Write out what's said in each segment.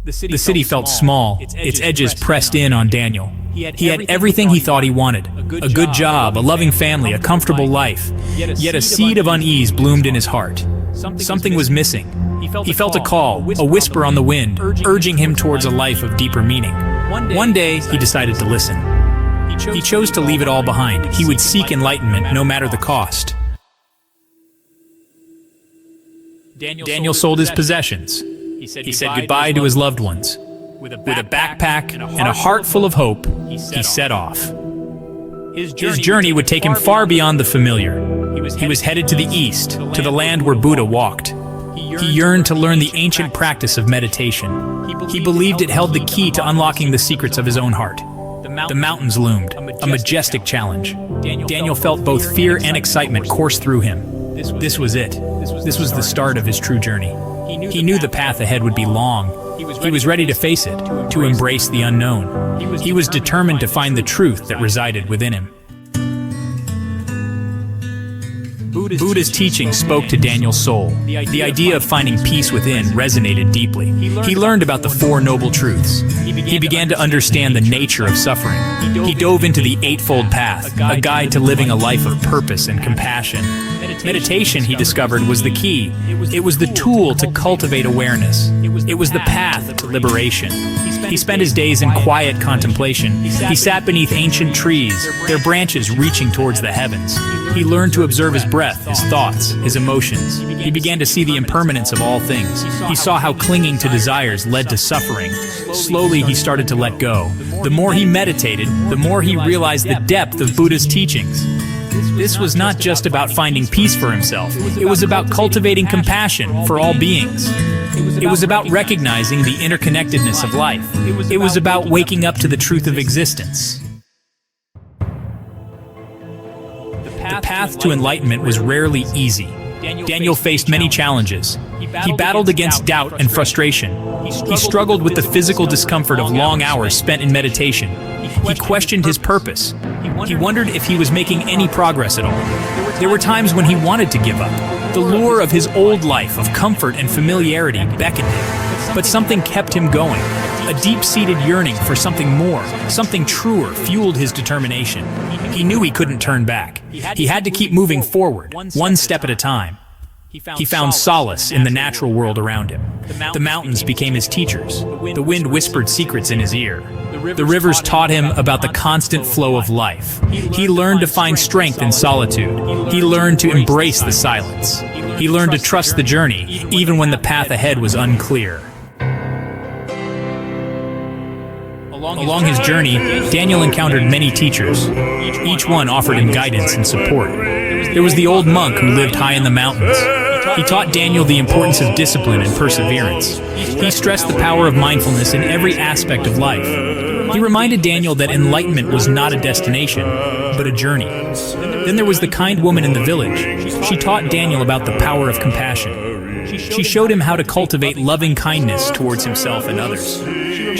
The city felt small, its edges pressed in on Daniel. He had everything he thought he wanted: a good job, a loving family, a comfortable life. Yet a seed of unease bloomed in his heart. Something was missing. He felt a call, a whisper on the wind, urging him towards a life of deeper meaning. One day, he decided to listen. He chose to leave it all behind. He would seek enlightenment no matter the cost. Daniel sold his possessions. He said goodbye to his loved ones. With a backpack and a heart full of hope, he set off. His journey would take him far beyond the familiar. He was headed to the east, to the land where Buddha walked. He yearned to learn the ancient practice of meditation. He believed it held the key to unlocking the secrets of his own heart. The mountains loomed, a majestic challenge. Daniel felt both fear and excitement course through him. This was it. This was the start of his true journey. He knew the path ahead would be long. He was ready to face it, to embrace the unknown. He was determined to find the truth that resided within him. Buddha's teaching spoke to Daniel's soul. The idea of finding peace within resonated deeply. He learned about the Four Noble Truths. He began to understand the nature of suffering. He dove into the Eightfold Path, a guide to living a life of purpose and compassion. Meditation, he discovered, was the key. It was the tool to cultivate awareness. It was the path to liberation. He spent his days in quiet contemplation. He sat beneath ancient trees, their branches reaching towards the heavens. He learned to observe his breath, his thoughts, his emotions. He began to see the impermanence of all things. He saw how clinging to desires led to suffering. Slowly, he started to let go. The more he meditated, the more he realized the depth of Buddha's teachings. This was not just about finding peace for himself. It was about cultivating compassion for all beings. It was about recognizing the interconnectedness of life. It was about waking up to the truth of existence. The path to enlightenment was rarely easy. Daniel faced many challenges. He battled against doubt and frustration. He struggled with the physical discomfort of long hours spent in meditation. He questioned his purpose. He wondered if he was making any progress at all. There were times when he wanted to give up. The lure of his old life of comfort and familiarity beckoned him. But something kept him going. A deep-seated yearning for something more, something truer, fueled his determination. He knew he couldn't turn back. He had to keep moving forward, one step at a time. He found solace in the natural world around him. The mountains became his teachers. The wind whispered secrets in his ear. The rivers taught him about the constant flow of life. He learned to find strength in solitude. He learned to embrace the silence. He learned to trust the journey, even when the path ahead was unclear. Along his journey, Daniel encountered many teachers. Each one offered him guidance and support. There was the old monk who lived high in the mountains. He taught Daniel the importance of discipline and perseverance. He stressed the power of mindfulness in every aspect of life. He reminded Daniel that enlightenment was not a destination, but a journey. Then there was the kind woman in the village. She taught Daniel about the power of compassion. She showed him how to cultivate loving kindness towards himself and others.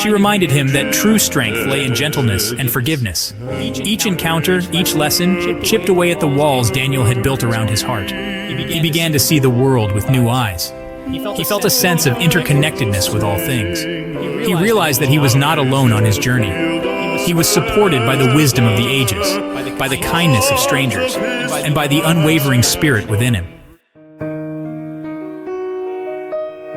She reminded him that true strength lay in gentleness and forgiveness. Each encounter, each lesson, chipped away at the walls Daniel had built around his heart. He began to see the world with new eyes. He felt a sense of interconnectedness with all things. He realized that he was not alone on his journey. He was supported by the wisdom of the ages, by the kindness of strangers, and by the unwavering spirit within him.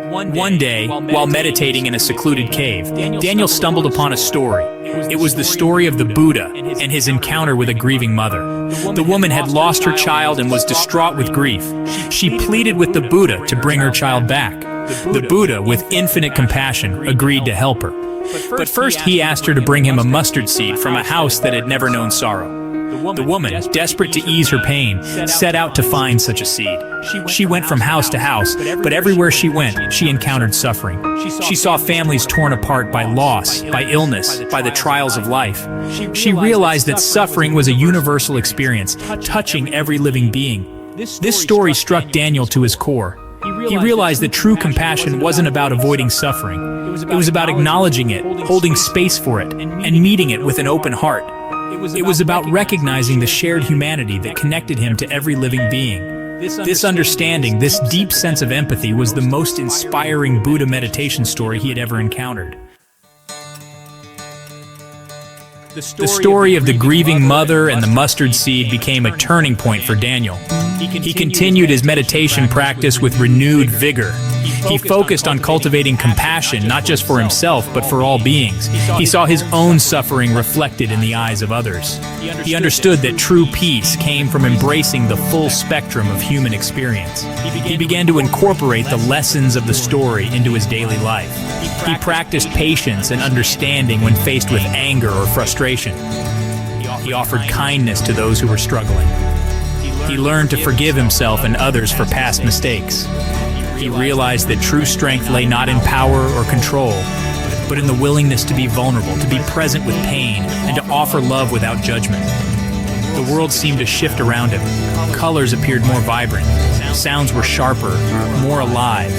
One day, while meditating in a secluded cave, Daniel stumbled upon a story. It was the story of the Buddha and his encounter with a grieving mother. The woman had lost her child and was distraught with grief. She pleaded with the Buddha to bring her child back. The Buddha, with infinite compassion, agreed to help her. But first he asked her to bring him a mustard seed from a house that had never known sorrow. The woman, desperate to ease her pain, set out to find such a seed. She went from house to house, but everywhere she went, she encountered suffering. She saw families torn apart by loss, by illness, by the trials of life. She realized that suffering was a universal experience, touching every living being. This story struck Daniel to his core. He realized that true compassion wasn't about avoiding suffering. It was about acknowledging it, holding space for it, and meeting it with an open heart. It was about recognizing the shared humanity that connected him to every living being. This understanding, this deep sense of empathy, was the most inspiring Buddha meditation story he had ever encountered. The story of the grieving mother and the mustard seed became a turning point for Daniel. He continued his meditation practice with renewed vigor. He focused on cultivating compassion, not just for himself, but for all beings. He saw his own suffering reflected in the eyes of others. He understood that true peace came from embracing the full spectrum of human experience. He began to incorporate the lessons of the story into his daily life. He practiced patience and understanding when faced with anger or frustration. He offered kindness to those who were struggling. He learned to forgive himself and others for past mistakes. He realized that true strength lay not in power or control, but in the willingness to be vulnerable, to be present with pain, and to offer love without judgment. The world seemed to shift around him. Colors appeared more vibrant. Sounds were sharper, more alive.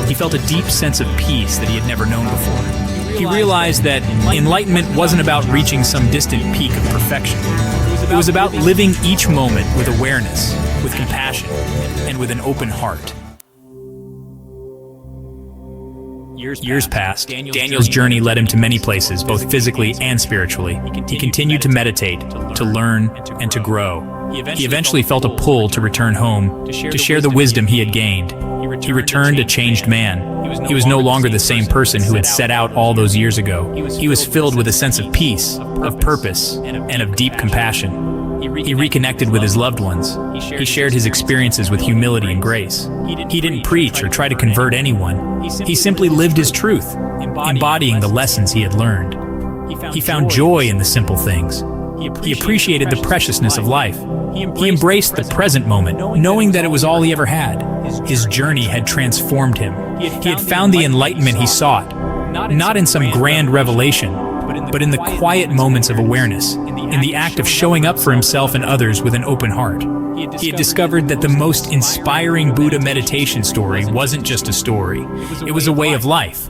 He felt a deep sense of peace that he had never known before. He realized that enlightenment wasn't about reaching some distant peak of perfection. It was about living each moment with awareness, with compassion, and with an open heart. Years passed. Daniel's journey led him to many places, both physically and spiritually. He continued to meditate, to learn, and to grow. He eventually felt a pull to return home, to share the wisdom he had gained. He returned a changed man. He was no longer the same person who had set out all those years ago. He was filled with a sense of peace, of purpose, and of deep compassion. He reconnected with his loved ones. He shared his experiences with humility and grace. He didn't preach or try to convert anyone. He simply lived his truth, embodying the lessons he had learned. He found joy in the simple things. He appreciated the preciousness of life. He embraced the present moment, knowing that it was all he ever had. His journey had transformed him. He had found the enlightenment he sought, not in some grand revelation, but in the quiet moments of awareness, in the act of showing up for himself and others with an open heart. He had discovered that the most inspiring Buddha meditation story wasn't just a story, it was a way of life.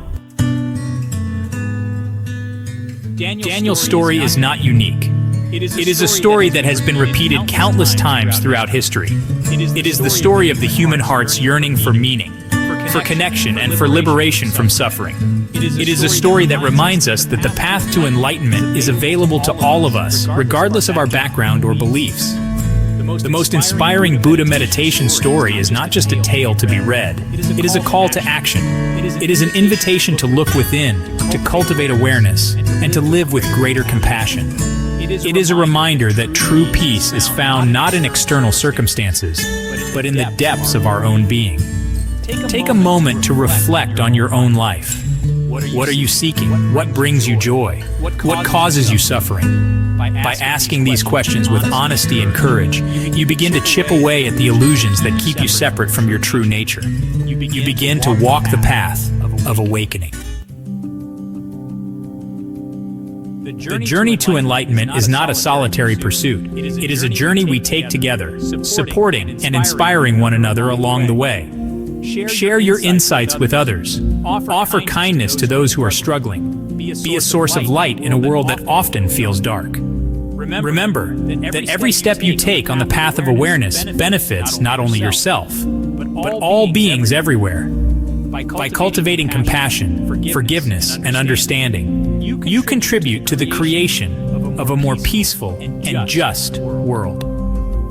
Daniel's story is not unique. It is a story that has been repeated countless times throughout history. It is the story of the human heart's yearning for meaning, for connection, and for liberation from suffering. It is a story that reminds us that the path to enlightenment is available to all of us, regardless of our background or beliefs. The most inspiring Buddha meditation story is not just a tale to be read. It is a call to action. It is an invitation to look within, to cultivate awareness, and to live with greater compassion. It is a reminder that true peace is found not in external circumstances, but in the depths of our own being. Take a moment to reflect on your own life. What are you seeking? What brings you joy? What causes you suffering? By asking these questions with honesty and courage, you begin to chip away at the illusions that keep you separate from your true nature. You begin to walk the path of awakening. The journey to enlightenment is not a solitary pursuit. It is a journey we take together, supporting and inspiring one another along the way. Share your insights with others. Offer kindness to those who are struggling. Be a source of light in a world that often feels dark. Remember that every step you take on the path of awareness benefits not only yourself, but all beings everywhere. By cultivating compassion, forgiveness, and understanding, you contribute to the creation of a more peaceful and just world.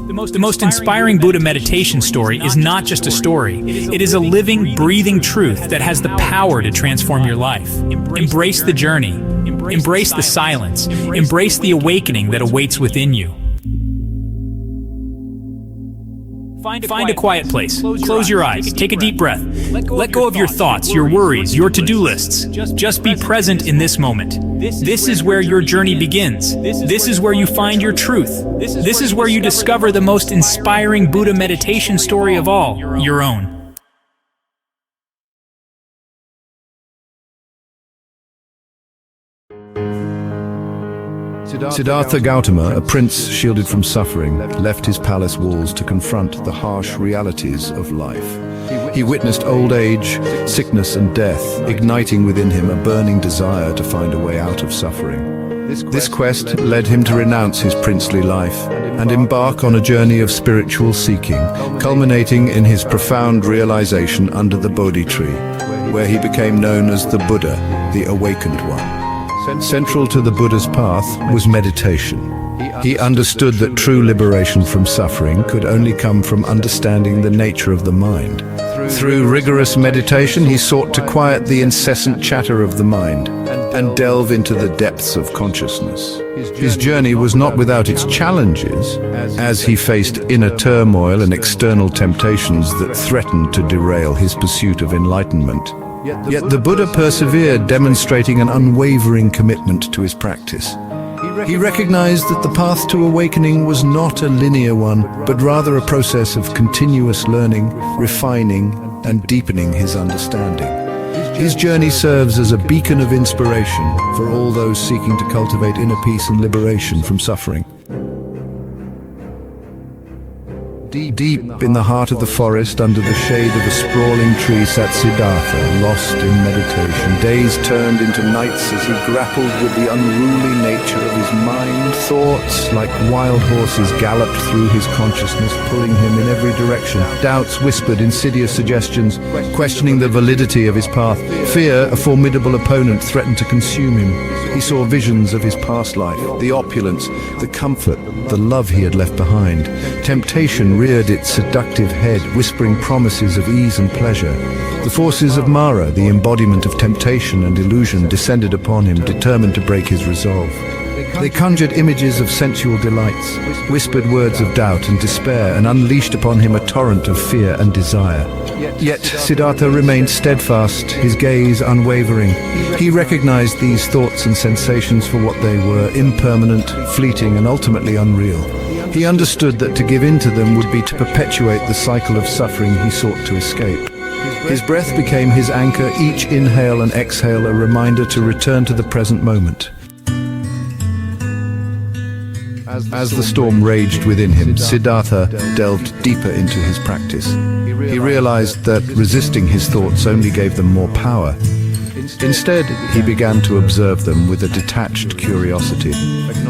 The most inspiring Buddha meditation story is not just a story. It is a living, breathing truth that has the power to transform your life. Embrace the journey. Embrace the silence. Embrace the awakening that awaits within you. Find a quiet place. Close your eyes. Take a deep breath. Let go of your thoughts, your worries, your to-do lists. Just be present in this moment. This is where your journey begins. This is where you find your truth. This is where you discover the most inspiring Buddha meditation story of all, your own. Siddhartha Gautama, a prince shielded from suffering, left his palace walls to confront the harsh realities of life. He witnessed old age, sickness and death, igniting within him a burning desire to find a way out of suffering. This quest led him to renounce his princely life and embark on a journey of spiritual seeking, culminating in his profound realization under the Bodhi tree, where he became known as the Buddha, the Awakened One. Central to the Buddha's path was meditation. He understood that true liberation from suffering could only come from understanding the nature of the mind. Through rigorous meditation, he sought to quiet the incessant chatter of the mind and delve into the depths of consciousness. His journey was not without its challenges, as he faced inner turmoil and external temptations that threatened to derail his pursuit of enlightenment. Yet the Buddha persevered, demonstrating an unwavering commitment to his practice. He recognized that the path to awakening was not a linear one, but rather a process of continuous learning, refining, and deepening his understanding. His journey serves as a beacon of inspiration for all those seeking to cultivate inner peace and liberation from suffering. Deep in the heart of the forest, under the shade of a sprawling tree, sat Siddhartha, lost in meditation. Days turned into nights as he grappled with the unruly nature of his mind. Thoughts, like wild horses, galloped through his consciousness, pulling him in every direction. Doubts whispered insidious suggestions, questioning the validity of his path. Fear, a formidable opponent, threatened to consume him. He saw visions of his past life, the opulence, the comfort, the love he had left behind. Temptation reared its seductive head, whispering promises of ease and pleasure. The forces of Mara, the embodiment of temptation and illusion, descended upon him, determined to break his resolve. They conjured images of sensual delights, whispered words of doubt and despair, and unleashed upon him a torrent of fear and desire. Yet Siddhartha remained steadfast, his gaze unwavering. He recognized these thoughts and sensations for what they were: impermanent, fleeting, and ultimately unreal. He understood that to give in to them would be to perpetuate the cycle of suffering he sought to escape. His breath became his anchor, each inhale and exhale a reminder to return to the present moment. As the storm raged within him, Siddhartha delved deeper into his practice. He realized that resisting his thoughts only gave them more power. Instead, he began to observe them with a detached curiosity,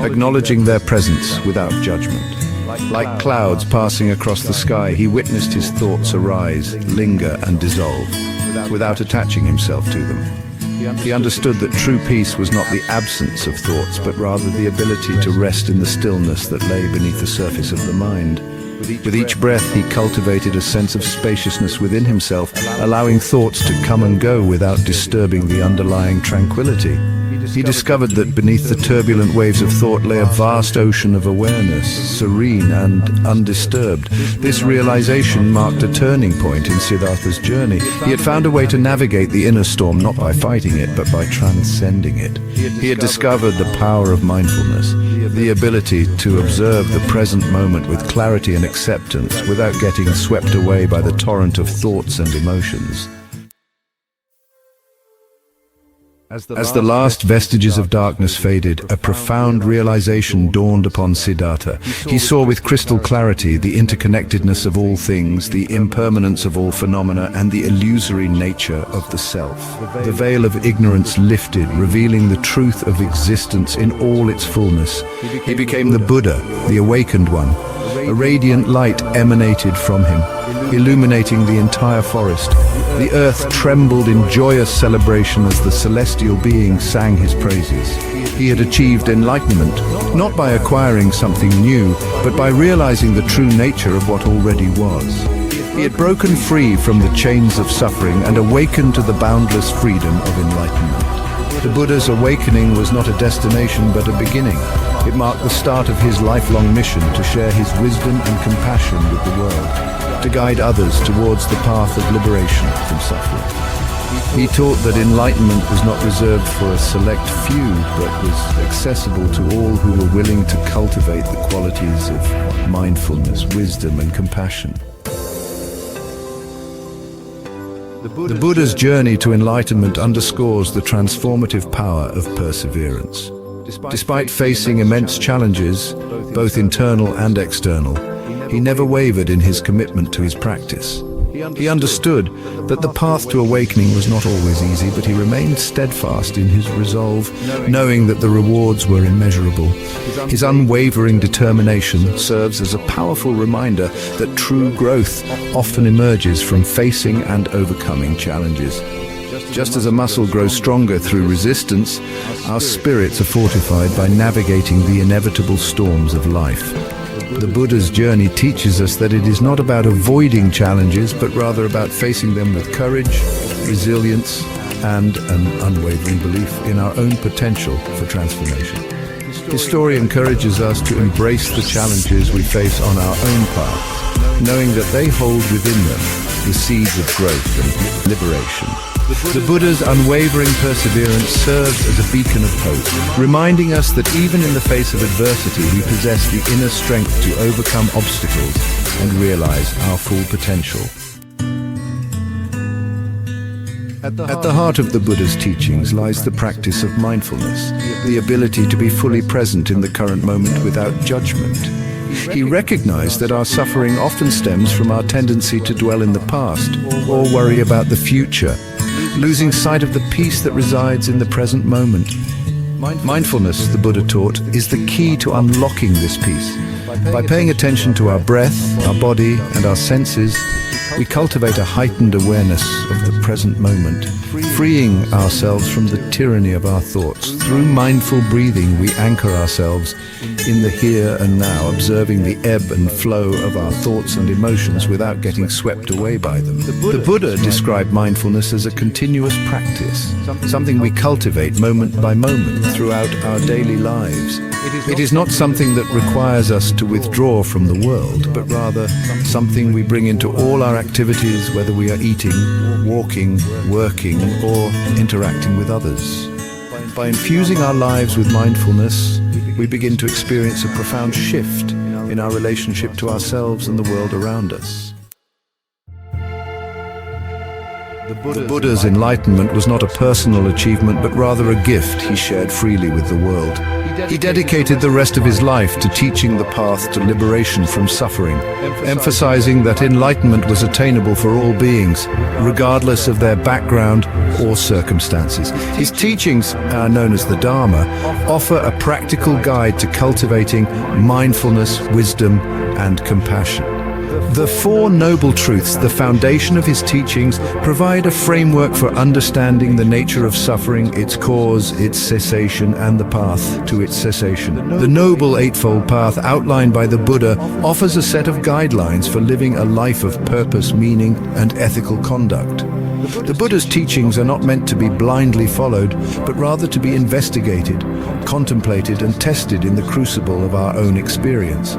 acknowledging their presence without judgment. Like clouds passing across the sky, he witnessed his thoughts arise, linger, and dissolve, without attaching himself to them. He understood that true peace was not the absence of thoughts, but rather the ability to rest in the stillness that lay beneath the surface of the mind. With each breath, he cultivated a sense of spaciousness within himself, allowing thoughts to come and go without disturbing the underlying tranquility. He discovered that beneath the turbulent waves of thought lay a vast ocean of awareness, serene and undisturbed. This realization marked a turning point in Siddhartha's journey. He had found a way to navigate the inner storm not by fighting it, but by transcending it. He had discovered the power of mindfulness, the ability to observe the present moment with clarity and acceptance without getting swept away by the torrent of thoughts and emotions. As the last vestiges of darkness faded, a profound realization dawned upon Siddhartha. He saw with crystal clarity the interconnectedness of all things, the impermanence of all phenomena, and the illusory nature of the self. The veil of ignorance lifted, revealing the truth of existence in all its fullness. He became the Buddha, the Awakened One. A radiant light emanated from him, illuminating the entire forest. The earth trembled in joyous celebration as the celestial being sang his praises. He had achieved enlightenment, not by acquiring something new, but by realizing the true nature of what already was. He had broken free from the chains of suffering and awakened to the boundless freedom of enlightenment. The Buddha's awakening was not a destination but a beginning. It marked the start of his lifelong mission to share his wisdom and compassion with the world, to guide others towards the path of liberation from suffering. He taught that enlightenment was not reserved for a select few, but was accessible to all who were willing to cultivate the qualities of mindfulness, wisdom, and compassion. The Buddha's journey to enlightenment underscores the transformative power of perseverance. Despite facing immense challenges, both internal and external, he never wavered in his commitment to his practice. He understood that the path to awakening was not always easy, but he remained steadfast in his resolve, knowing that the rewards were immeasurable. His unwavering determination serves as a powerful reminder that true growth often emerges from facing and overcoming challenges. Just as a muscle grows stronger through resistance, our spirits are fortified by navigating the inevitable storms of life. The Buddha's journey teaches us that it is not about avoiding challenges, but rather about facing them with courage, resilience, and an unwavering belief in our own potential for transformation. His story encourages us to embrace the challenges we face on our own path, knowing that they hold within them the seeds of growth and liberation. The Buddha's unwavering perseverance serves as a beacon of hope, reminding us that even in the face of adversity, we possess the inner strength to overcome obstacles and realize our full potential. At the heart of the Buddha's teachings lies the practice of mindfulness, the ability to be fully present in the current moment without judgment. He recognized that our suffering often stems from our tendency to dwell in the past or worry about the future, losing sight of the peace that resides in the present moment. Mindfulness, the Buddha taught, is the key to unlocking this peace. By paying attention to our breath, our body, and our senses, we cultivate a heightened awareness of the present moment, freeing ourselves from the tyranny of our thoughts. Through mindful breathing, we anchor ourselves in the here and now, observing the ebb and flow of our thoughts and emotions without getting swept away by them. The Buddha described mindfulness as a continuous practice, something we cultivate moment by moment throughout our daily lives. It is not something that requires us to withdraw from the world, but rather something we bring into all our activities, whether we are eating, walking, working, or interacting with others. By infusing our lives with mindfulness, we begin to experience a profound shift in our relationship to ourselves and the world around us. The Buddha's enlightenment was not a personal achievement, but rather a gift he shared freely with the world. He dedicated the rest of his life to teaching the path to liberation from suffering, emphasizing that enlightenment was attainable for all beings, regardless of their background or circumstances. His teachings, known as the Dharma, offer a practical guide to cultivating mindfulness, wisdom, and compassion. The Four Noble Truths, the foundation of his teachings, provide a framework for understanding the nature of suffering, its cause, its cessation, and the path to its cessation. The Noble Eightfold Path outlined by the Buddha offers a set of guidelines for living a life of purpose, meaning, and ethical conduct. The Buddha's teachings are not meant to be blindly followed, but rather to be investigated, contemplated, and tested in the crucible of our own experience.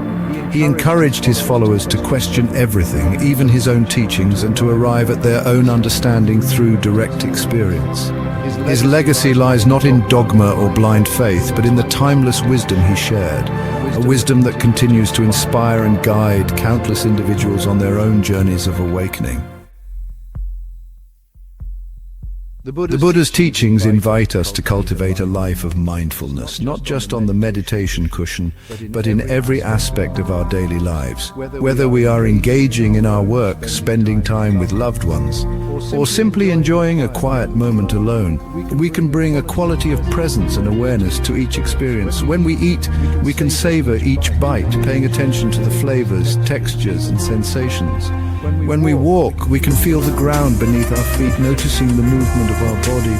He encouraged his followers to question everything, even his own teachings, and to arrive at their own understanding through direct experience. His legacy lies not in dogma or blind faith, but in the timeless wisdom he shared, a wisdom that continues to inspire and guide countless individuals on their own journeys of awakening. The Buddha's teachings invite us to cultivate a life of mindfulness, not just on the meditation cushion, but in every aspect of our daily lives. Whether we are engaging in our work, spending time with loved ones, or simply enjoying a quiet moment alone, we can bring a quality of presence and awareness to each experience. When we eat, we can savor each bite, paying attention to the flavors, textures, and sensations. When we walk, we can feel the ground beneath our feet, noticing the movement of our body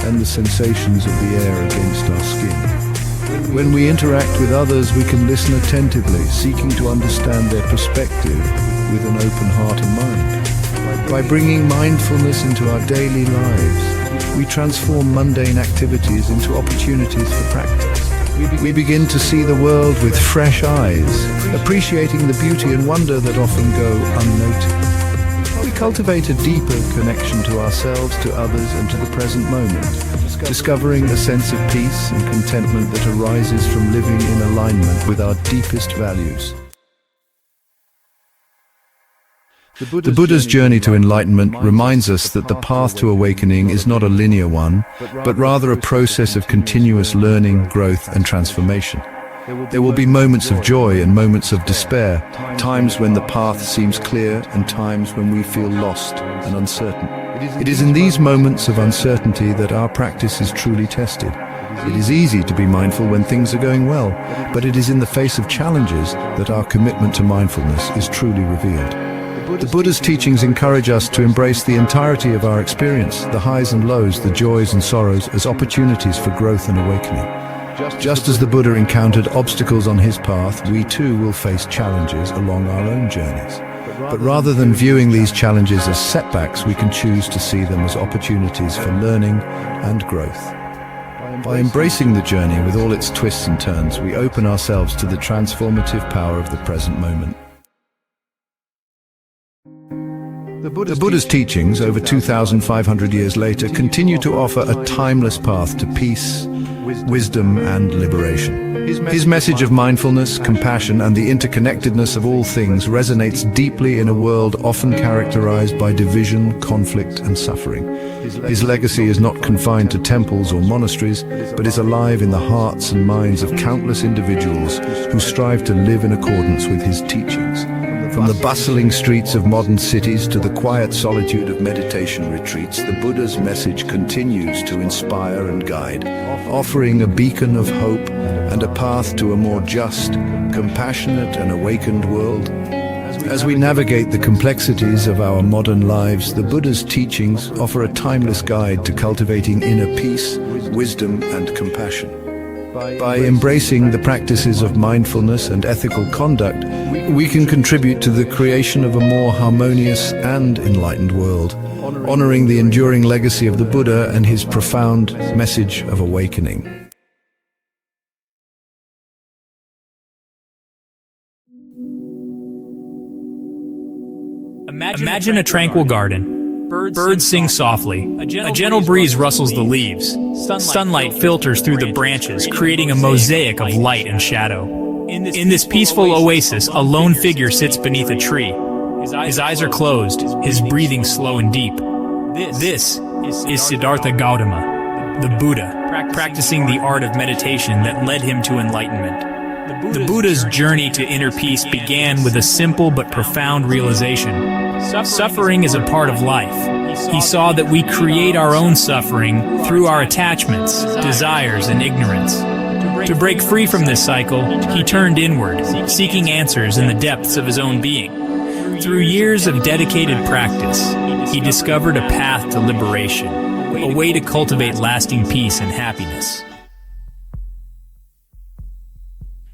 and the sensations of the air against our skin. When we interact with others, we can listen attentively, seeking to understand their perspective with an open heart and mind. By bringing mindfulness into our daily lives, we transform mundane activities into opportunities for practice. We begin to see the world with fresh eyes, appreciating the beauty and wonder that often go unnoticed. We cultivate a deeper connection to ourselves, to others, and to the present moment, discovering a sense of peace and contentment that arises from living in alignment with our deepest values. The Buddha's journey to enlightenment reminds us that the path to awakening is not a linear one, but rather a process of continuous learning, growth, and transformation. There will be moments of joy and moments of despair, times when the path seems clear and times when we feel lost and uncertain. It is in these moments of uncertainty that our practice is truly tested. It is easy to be mindful when things are going well, but it is in the face of challenges that our commitment to mindfulness is truly revealed. The Buddha's teachings encourage us to embrace the entirety of our experience, the highs and lows, the joys and sorrows, as opportunities for growth and awakening. Just as the Buddha encountered obstacles on his path, we too will face challenges along our own journeys. But rather than viewing these challenges as setbacks, we can choose to see them as opportunities for learning and growth. By embracing the journey with all its twists and turns, we open ourselves to the transformative power of the present moment. The Buddha's teachings, over 2,500 years later, continue to offer a timeless path to peace, wisdom, and liberation. His message of mindfulness, compassion, and the interconnectedness of all things resonates deeply in a world often characterized by division, conflict, and suffering. His legacy is not confined to temples or monasteries, but is alive in the hearts and minds of countless individuals who strive to live in accordance with his teachings. From the bustling streets of modern cities to the quiet solitude of meditation retreats, the Buddha's message continues to inspire and guide, offering a beacon of hope and a path to a more just, compassionate, and awakened world. As we navigate the complexities of our modern lives, the Buddha's teachings offer a timeless guide to cultivating inner peace, wisdom, and compassion. By embracing the practices of mindfulness and ethical conduct, we can contribute to the creation of a more harmonious and enlightened world, honoring the enduring legacy of the Buddha and his profound message of awakening. Imagine a tranquil garden. Birds sing softly. A gentle breeze rustles the leaves. Sunlight filters through the branches, creating a mosaic of light and shadow. In this peaceful oasis, a lone figure sits beneath a tree. His eyes are closed, his breathing slow and deep. This is Siddhartha Gautama, the Buddha, practicing the art of meditation that led him to enlightenment. The Buddha's journey to inner peace began with a simple but profound realization. Suffering is a part of life. He saw that we create our own suffering through our attachments, desires, and ignorance. To break free from this cycle, he turned inward, seeking answers in the depths of his own being. Through years of dedicated practice, he discovered a path to liberation, a way to cultivate lasting peace and happiness.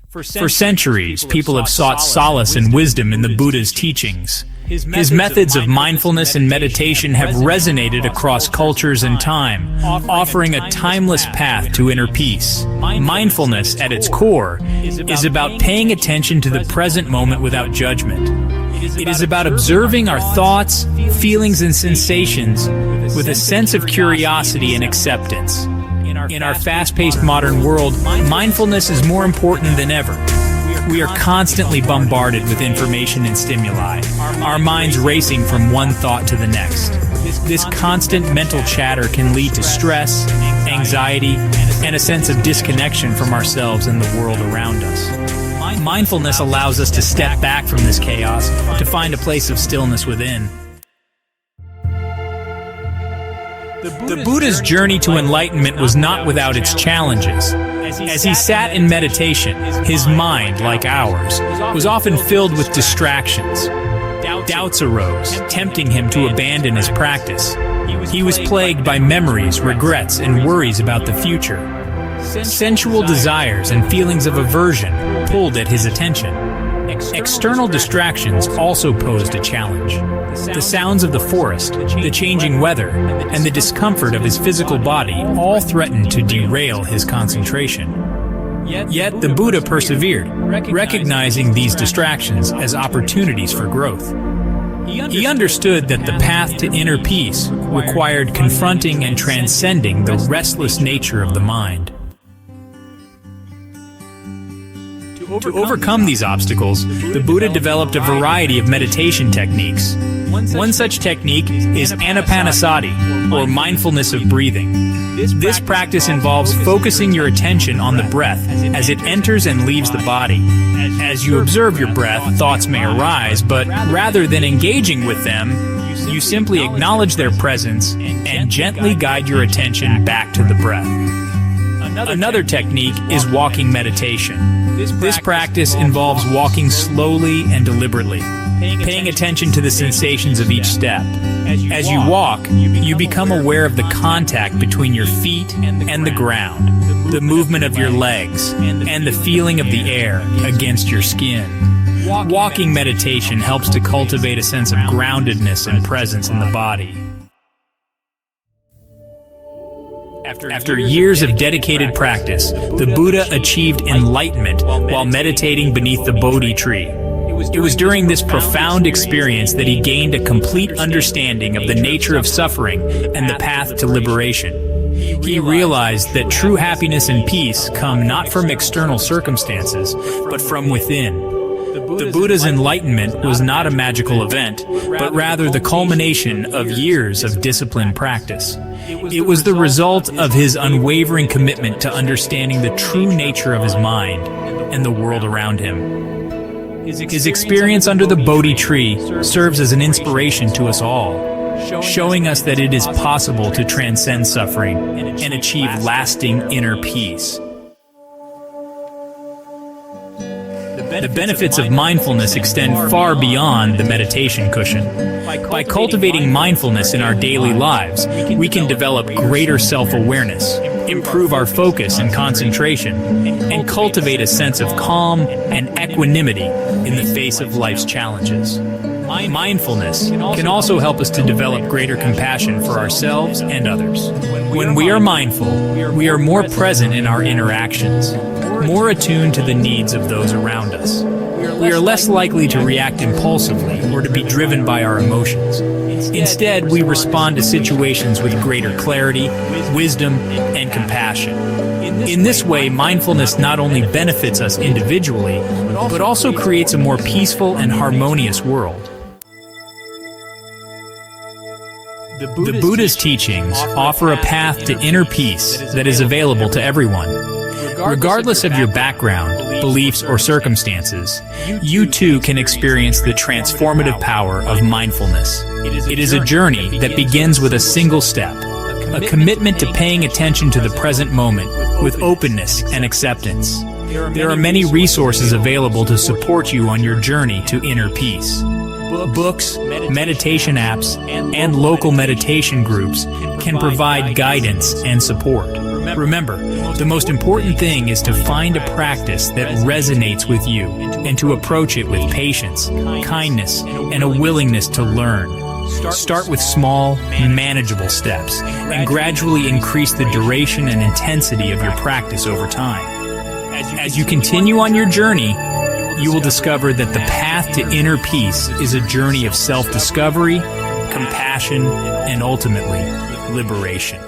For centuries, people have sought solace and wisdom in the Buddha's teachings. His methods of mindfulness and meditation have resonated across cultures and time, offering a timeless path to inner peace. Mindfulness, at its core, is about paying attention to the present moment without judgment. It is about observing our thoughts, feelings, and sensations with a sense of curiosity and acceptance. In our fast-paced modern world, mindfulness is more important than ever. We are constantly bombarded with information and stimuli, our minds racing from one thought to the next. This constant mental chatter can lead to stress, anxiety, and a sense of disconnection from ourselves and the world around us. Mindfulness allows us to step back from this chaos, to find a place of stillness within. The Buddha's journey to enlightenment was not without its challenges. As he sat in meditation, his mind, like ours, was often filled with distractions. Doubts arose, tempting him to abandon his practice. He was plagued by memories, regrets, and worries about the future. Sensual desires and feelings of aversion pulled at his attention. External distractions also posed a challenge. The sounds of the forest, the changing weather, and the discomfort of his physical body all threatened to derail his concentration. Yet the Buddha persevered, recognizing these distractions as opportunities for growth. He understood that the path to inner peace required confronting and transcending the restless nature of the mind. To overcome these obstacles, the Buddha developed a variety of meditation techniques. One such technique is anapanasati, or mindfulness of breathing. This practice involves focusing your attention on the breath as it enters and leaves the body. As you observe your breath, thoughts may arise, but rather than engaging with them, you simply acknowledge their presence and gently guide your attention back to the breath. Another technique is walking meditation. This practice involves walking slowly and deliberately, paying attention to the sensations of each step. As you walk, you become aware of the contact between your feet and the ground, the movement of your legs, and the feeling of the air against your skin. Walking meditation helps to cultivate a sense of groundedness and presence in the body. After years of dedicated practice, the Buddha achieved enlightenment while meditating beneath the Bodhi tree. It was during this profound experience that he gained a complete understanding of the nature of suffering and the path to liberation. He realized that true happiness and peace come not from external circumstances, but from within. The Buddha's enlightenment was not a magical event, but rather the culmination of years of disciplined practice. It was the result of his unwavering commitment to understanding the true nature of his mind and the world around him. His experience under the Bodhi tree serves as an inspiration to us all, showing us that it is possible to transcend suffering and achieve lasting inner peace. The benefits of mindfulness extend far beyond the meditation cushion. By cultivating mindfulness in our daily lives, we can develop greater self-awareness, improve our focus and concentration, and cultivate a sense of calm and equanimity in the face of life's challenges. Mindfulness can also help us to develop greater compassion for ourselves and others. When we are mindful, we are more present in our interactions, more attuned to the needs of those around us. We are less likely to react impulsively or to be driven by our emotions. Instead, we respond to situations with greater clarity, wisdom, and compassion. In this way, mindfulness not only benefits us individually, but also creates a more peaceful and harmonious world. The Buddha's teachings offer a path to inner peace that is available to everyone. Regardless of your background, beliefs, or circumstances, you too can experience the transformative power of mindfulness. It is a journey that begins with a single step, a commitment to paying attention to the present moment with openness and acceptance. There are many resources available to support you on your journey to inner peace. Books, meditation apps, and local meditation groups can provide guidance and support. Remember, the most important thing is to find a practice that resonates with you and to approach it with patience, kindness, and a willingness to learn. Start with small, manageable steps and gradually increase the duration and intensity of your practice over time. As you continue on your journey, you will discover that the path to inner peace is a journey of self-discovery, compassion, and ultimately, liberation.